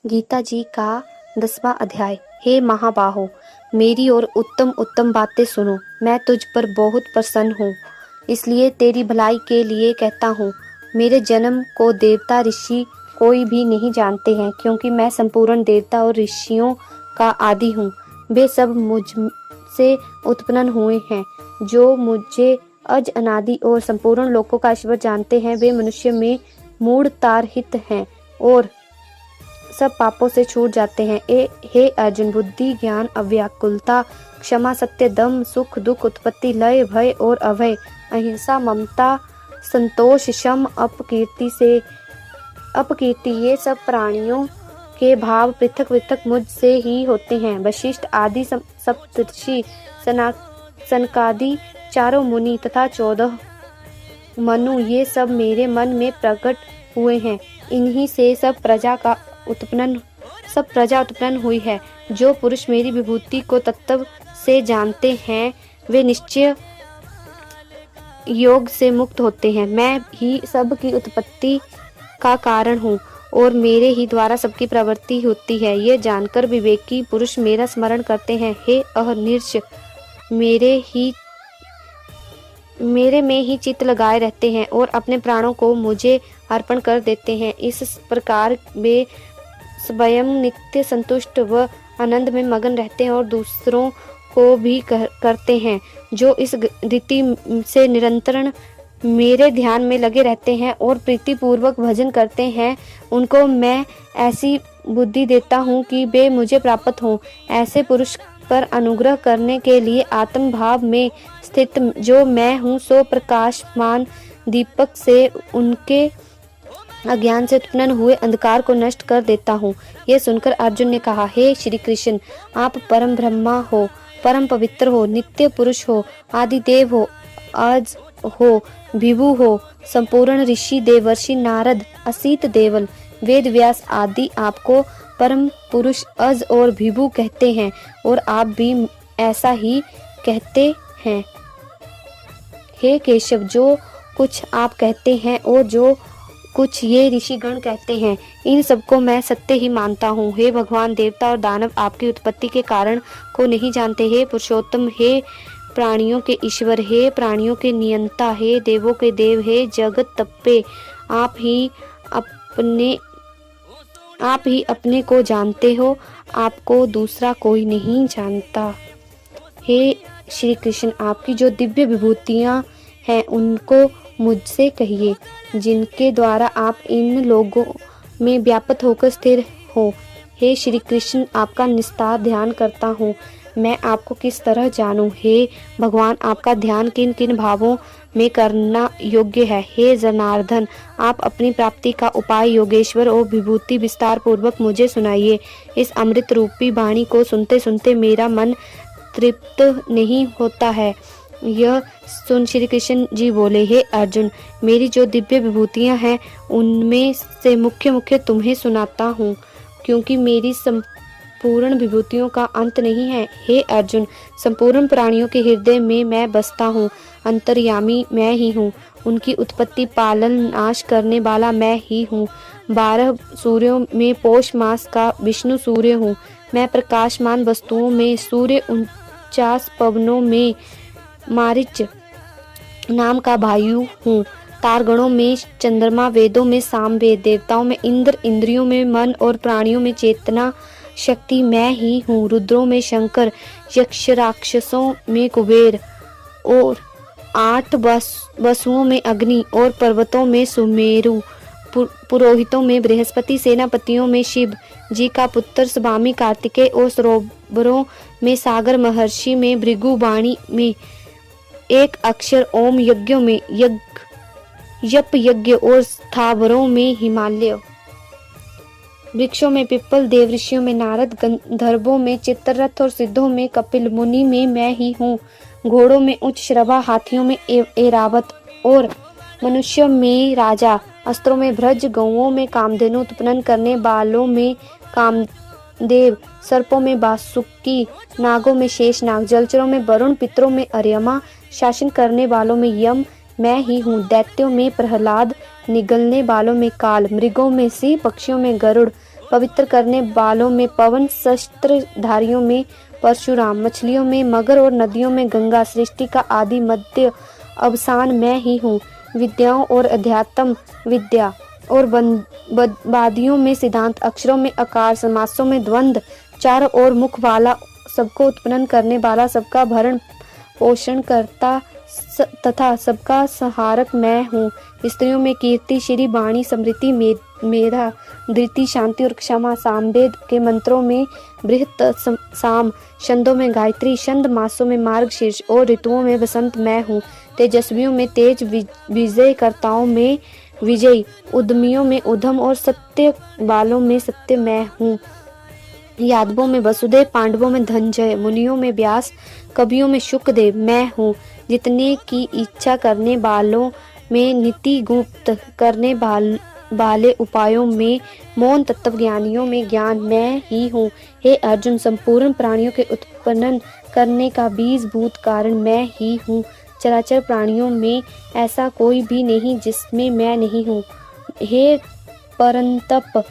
गीता जी का 10वां अध्याय। हे महाबाहो, मेरी और उत्तम उत्तम बातें सुनो। मैं तुझ पर बहुत प्रसन्न हूँ, इसलिए तेरी भलाई के लिए कहता हूँ। मेरे जन्म को देवता ऋषि कोई भी नहीं जानते हैं, क्योंकि मैं संपूर्ण देवता और ऋषियों का आदि हूँ। वे सब मुझसे उत्पन्न हुए हैं। जो मुझे अज अनादि और संपूर्ण लोकों का ईश्वर जानते हैं, वे मनुष्य में मूढ़तारहित हैं और सब पापों से छूट जाते हैं। हे अर्जुन, बुद्धि, ज्ञान, अव्याकुलता, क्षमा, सत्य, दम, सुख, दुख, उत्पत्ति, लय, भय और अभय, अहिंसा, ममता, संतोष, शम, अपकीर्ति, ये सब प्राणियों के भाव पृथक पृथक मुझ से ही होते हैं। वशिष्ठ आदि सप्तर्षि, सनकादि, चारों मुनि तथा 14 मनु, ये सब मेरे मन में प्रकट हुए हैं। इन्हीं से सब प्रजा उत्पन्न हुई है। जो पुरुष मेरी विभूति को तत्व से जानते हैं, वे निश्चय योग से मुक्त होते हैं। मैं ही सब की उत्पत्ति का कारण हूँ और मेरे ही द्वारा सबकी प्रवृत्ति होती है। ये जानकर विवेकी पुरुष मेरा स्मरण करते हैं। हे अहर्निश, मेरे में ही चित्त लगाए रहते हैं और अपने प्राणों को मुझे अर्पण कर देते हैं। इस प्रकार वे स्वयं नित्य संतुष्ट व आनंद में मगन रहते हैं और दूसरों को भी करते हैं। जो इस रीति से निरंतर मेरे ध्यान में लगे रहते हैं और प्रीति पूर्वक भजन करते हैं, उनको मैं ऐसी बुद्धि देता हूँ कि वे मुझे प्राप्त हों। ऐसे पुरुष पर अनुग्रह करने के लिए आत्म भाव में स्थित जो मैं हूँ, सो प्रकाशमान दीपक से उनके अज्ञान से उत्पन्न हुए अंधकार को नष्ट कर देता हूँ। यह सुनकर अर्जुन ने कहा, हे श्री कृष्ण, आप परम ब्रह्मा हो, परम पवित्र हो, नित्य पुरुष हो, आदिदेव हो, आज हो, विभु हो, संपूर्ण ऋषि, देवर्षि, नारद, असीत देवल, वेद व्यास आदि आपको परम पुरुष, अज और विभु कहते हैं और आप भी ऐसा ही कहते हैं। हे केशव, जो कुछ आप कहते हैं और जो कुछ ये ऋषिगण कहते हैं, इन सबको मैं सत्य ही मानता हूँ। हे भगवान, देवता और दानव आपकी उत्पत्ति के कारण को नहीं जानते। हे पुरुषोत्तम, हे प्राणियों के ईश्वर, हे प्राणियों के नियंता, हे देवों के देव, हे जगत तप्पे, आप ही अपने को जानते हो, आपको दूसरा कोई नहीं जानता। हे श्री कृष्ण, आपकी जो दिव्य विभूतियाँ हैं, उनको मुझसे कहिए, जिनके द्वारा आप इन लोगों में व्याप्त होकर स्थिर हो। हे श्री कृष्ण, आपका निस्तार ध्यान करता हूँ, मैं आपको किस तरह जानूं। हे भगवान, आपका ध्यान किन किन भावों में करना योग्य है। हे जनार्दन, आप अपनी प्राप्ति का उपाय योगेश्वर और विभूति विस्तार पूर्वक मुझे सुनाइए। इस अमृत रूपी वाणी को सुनते सुनते मेरा मन तृप्त नहीं होता है। यह सुन श्री कृष्ण जी बोले, हे अर्जुन, मेरी जो दिव्य विभूतियां हैं, उनमें से मुख्य तुम्हें सुनाता हूँ, क्योंकि मेरी संपूर्ण विभूतियों का अंत नहीं है। हे अर्जुन, संपूर्ण प्राणियों के हृदय में मैं बसता हूँ, अंतर्यामी मैं ही हूँ, उनकी उत्पत्ति, पालन, नाश करने वाला मैं ही हूँ। 12 सूर्यों में पौष मास का विष्णु सूर्य हूँ। मैं प्रकाशमान वस्तुओं में सूर्य, 49 पवनों में मारीच नाम का वायु हूँ, तारगणों में चंद्रमा, वेदों में सामवेद, देवताओं में इंद्र, इंद्रियों में मन और प्राणियों में चेतना शक्ति मैं ही हूँ। रुद्रों में शंकर, यक्ष राक्षसों में कुबेर और 8 वसुओं में अग्नि और पर्वतों में सुमेरु, पुरोहितों में बृहस्पति, सेनापतियों में शिव जी का पुत्र स्वामी कार्तिकेय और सरोवरों में सागर, महर्षि में भृगु, वाणी में एक अक्षर, ओम, यज्ञों में यप यज्ञ और स्थावरों में हिमालय, वृक्षों में पिप्पल, देव ऋषियों में नारद, गंधर्वों में चित्ररथ और सिद्धों में कपिल, मुनि में मैं ही हूँ, घोड़ों में उच्च श्रवा, हाथियों में ऐरावत और मनुष्यों में राजा, अस्त्रों में भ्रज, गौओं में कामधेनु, उत्पन्न करने वालों में कामदेव, सर्पों में वासुकी, नागों में शेषनाग, जलचरों में वरुण, पितरों में अर्यमा, शासन करने वालों में यम मैं ही हूँ, दैत्यों में प्रहलाद, निगलने वालों में काल, मृगों में सिंह, पक्षियों में गरुड़, पवित्र करने वालों में पवन, शस्त्रधारियों में परशुराम, मछलियों में मगर और नदियों में गंगा, सृष्टि का आदि मध्य अवसान मैं ही हूँ। विद्याओं और अध्यात्म विद्या और वादियों में सिद्धांत, अक्षरों में आकार, समासों में द्वंद्व, चारों ओर मुख वाला, सबको उत्पन्न करने वाला, सबका भरण पोषण करता तथा सबका संहारक मैं हूँ। स्त्रियों में कीर्ति, श्री, वाणी, समृद्धि, मेधा, धृति, शांति और क्षमा, सामवेद के मंत्रों में बृहत, साम, छंदों में गायत्री, छंद, मासों में मार्गशीर्ष और ऋतुओं में वसंत मैं हूँ। तेजस्वियों में तेज, विजयकर्ताओं में विजय, उद्यमियों में उद्यम और सत्य वालों में सत्य मैं हूँ। यादवों में वसुदेव, पांडवों में धनंजय, मुनियों में व्यास, कवियों में शुकदेव मैं हूँ। जितने की इच्छा करने वालों में नीति, गुप्त करने वाले उपायों में मौन, तत्वज्ञानियों में ज्ञान मैं ही हूँ। हे अर्जुन, संपूर्ण प्राणियों के उत्पन्न करने का बीजभूत कारण मैं ही हूँ। चराचर प्राणियों में ऐसा कोई भी नहीं जिसमें मैं नहीं हूँ। हे परंतप,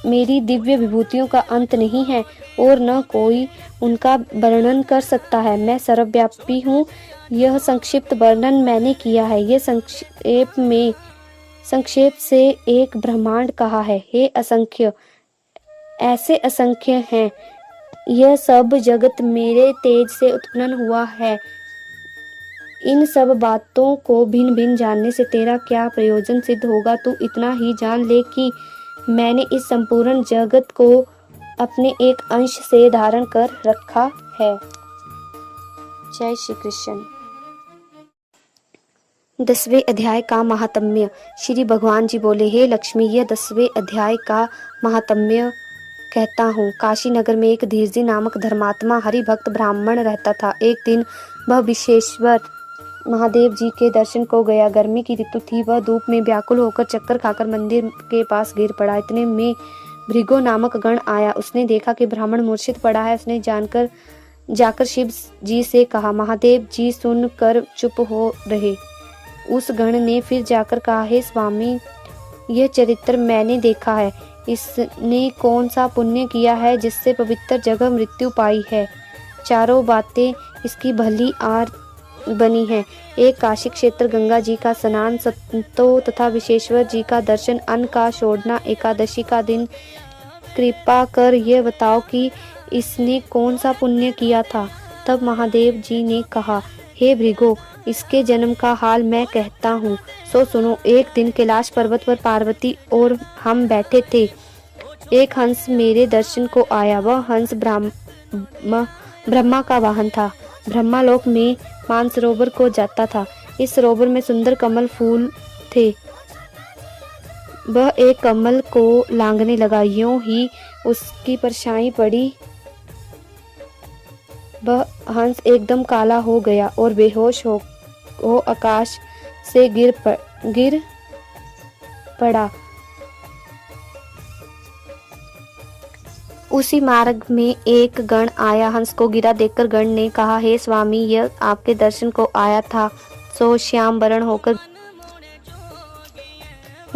मेरी दिव्य विभूतियों का अंत नहीं है और न कोई उनका वर्णन कर सकता है। मैं सर्वव्यापी हूँ। यह संक्षिप्त वर्णन मैंने किया है। यह संक्षेप से एक ब्रह्मांड कहा है। हे असंख्य, ऐसे असंख्य हैं। यह सब जगत मेरे तेज से उत्पन्न हुआ है। इन सब बातों को भिन्न भिन्न जानने से तेरा क्या प्रयोजन सिद्ध होगा। तू इतना ही जान ले कि मैंने इस संपूर्ण जगत को अपने एक अंश से धारण कर रखा है। जय श्री कृष्ण। 10वें अध्याय का महात्म्य। श्री भगवान जी बोले, हे लक्ष्मी, यह 10वें अध्याय का महात्म्य कहता हूँ। काशी नगर में एक धीरजी नामक धर्मात्मा हरिभक्त ब्राह्मण रहता था। एक दिन वह विश्वेश्वर महादेव जी के दर्शन को गया। गर्मी की ऋतु थी। वह धूप में व्याकुल होकर चक्कर खाकर मंदिर के पास गिर पड़ा। इतने में भृगु नामक गण आया। उसने देखा कि ब्राह्मण मूर्छित पड़ा है। उसने जाकर शिव जी से कहा। महादेव जी सुनकर चुप हो रहे। उस गण ने फिर जाकर कहा, हे स्वामी, यह चरित्र मैंने देखा है। इसने कौन सा पुण्य किया है जिससे पवित्र जगह मृत्यु पाई है। चारों बातें इसकी भली आर बनी है। एक काशी क्षेत्र, गंगा जी का स्नान, संतों तथा विश्वेश्वर जी का दर्शन, अन्न का छोड़ना, एकादशी का दिन। कृपा कर यह बताओ कि इसने कौन सा पुण्य किया था। तब महादेव जी ने कहा, हे भृगु, इसके जन्म का हाल मैं कहता हूँ, सो सुनो। एक दिन कैलाश पर्वत पर पार्वती और हम बैठे थे। एक हंस मेरे दर्शन को आया। वह हंस ब्रह्मा का वाहन था। ब्रह्मालोक में मानसरोवर को जाता था। इस सरोवर में सुंदर कमल फूल थे। वह एक कमल को लांघने लगा। यूं ही उसकी परछाई पड़ी। वह हंस एकदम काला हो गया और बेहोश हो आकाश से गिर पड़ा। उसी मार्ग में एक गण आया। हंस को गिरा देखकर गण ने कहा, हे स्वामी, यह आपके दर्शन को आया था, सो श्याम वरण होकर।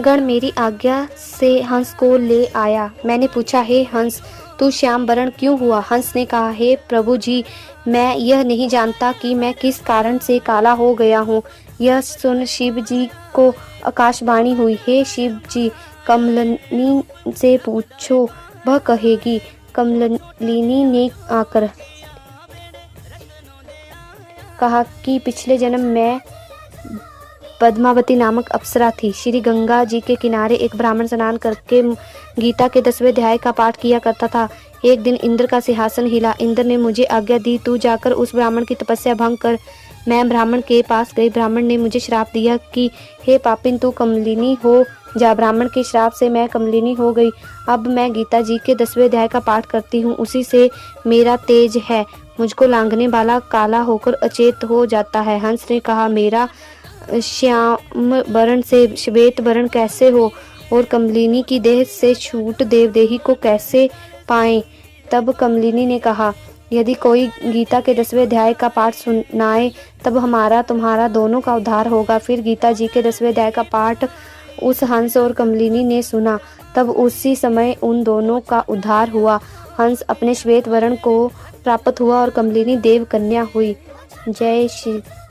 गण मेरी आज्ञा से हंस को ले आया। मैंने पूछा, हे हंस, तू श्याम वरण क्यों हुआ। हंस ने कहा, हे प्रभु जी, मैं यह नहीं जानता कि मैं किस कारण से काला हो गया हूँ। यह सुन शिव जी को आकाशवाणी हुई, हे शिव जी, कमलिनी से पूछो, वह कहेगी। कमलिनी ने आकर कहा कि पिछले जन्म में पद्मावती नामक अप्सरा थी। श्री गंगा जी के किनारे एक ब्राह्मण स्नान करके गीता के 10वें अध्याय का पाठ किया करता था। एक दिन इंद्र का सिंहासन हिला। इंद्र ने मुझे आज्ञा दी, तू जाकर उस ब्राह्मण की तपस्या भंग कर। मैं ब्राह्मण के पास गई। ब्राह्मण ने मुझे श्राप दिया कि हे पापिन, तू कमलिनी हो जा। ब्राह्मण के श्राप से मैं कमलिनी हो गई। अब मैं गीता जी के 10वें अध्याय का पाठ करती हूँ। उसी से मेरा तेज है। मुझको लांघने वाला काला होकर अचेत हो जाता है। हंस ने कहा, मेरा श्याम वर्ण से श्वेत वर्ण कैसे हो और कमलिनी की देह से छूट देवदेही को कैसे पाएं। तब कमलिनी ने कहा, यदि कोई गीता के 10वें अध्याय का पाठ सुनाए तब हमारा तुम्हारा दोनों का उद्धार होगा। फिर गीता जी के 10वें अध्याय का पाठ उस हंस और कमलिनी ने सुना। तब उसी समय उन दोनों का उद्धार हुआ। हंस अपने श्वेत वर्ण को प्राप्त हुआ और कमलिनी देव कन्या हुई। जय श्री